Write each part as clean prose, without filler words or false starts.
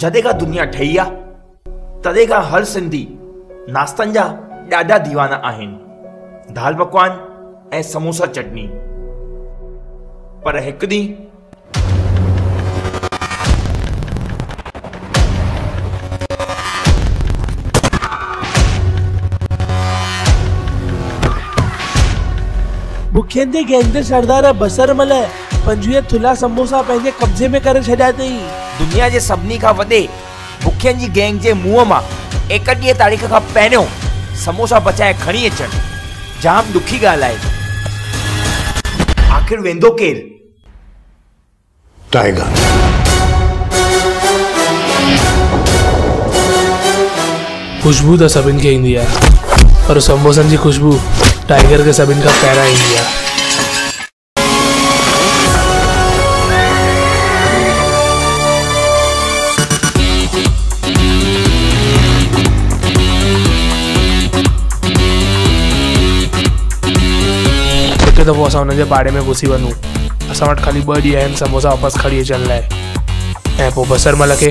जॾहिं खां दुनिया ठही आहे तॾहिं खां हर सिंधी नाश्तनि जा ॾाढा दीवाना आहिनि। दाल पकवान ऐं समोसा चटनी। पर हिकु ॾींहुं मुखियनि जे गैंग जे सरदार बसरमल 25 थुल्हा समोसा पंहिंजे कब्ज़े में करे छॾिया अथई। दुनिया जे सभिनी खां वॾे मुखियनि जी गैंग जे मुंहं मां 31 तारीख़ खां पहिरियों समोसा बचाए खणी अचणु जाम ॾुखी ॻाल्हि आहे। आख़िर वेंदो केरु? टाइगर। खुशबू त सभिनि खे ईंदी आहे, पर समोसनि जी खुशबू टाइगर खे सभिनि खां पहिरियां ईंदी आहे। हिकु दफ़ो असां हुनजे बारे में घुसी वञूं। असां वटि ख़ाली 2 ॾींहं आहिनि समोसा वापसि खणी अचण लाइ। ऐं पोइ बसरमल खे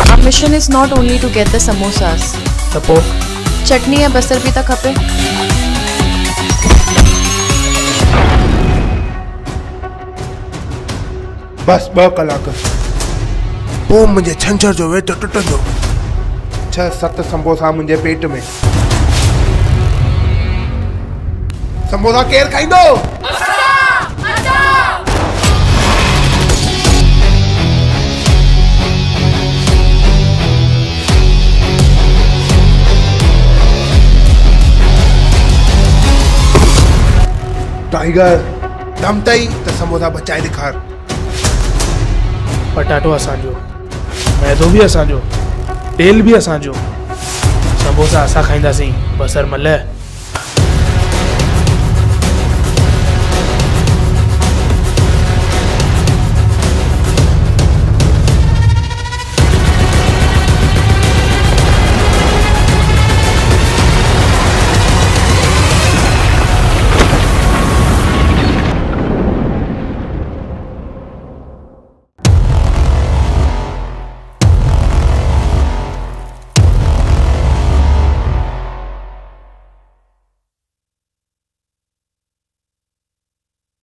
Our mission is not only to get the samosas. त पोइ चटनी या बसर भी त खपे। बस 2 कलाक पोइ मुंहिंजे छंछर जो वेट टुटंदो। 6-7 समोसा मुंहिंजे पेट में। समोसा केरु खाईंदो? टाइगर दम तई त समोसा बचाए ॾेखार। पटाटो असांजो, मैदो बि असांजो, तेल बि असांजो। समोसा असां खाईंदासीं, बसरमल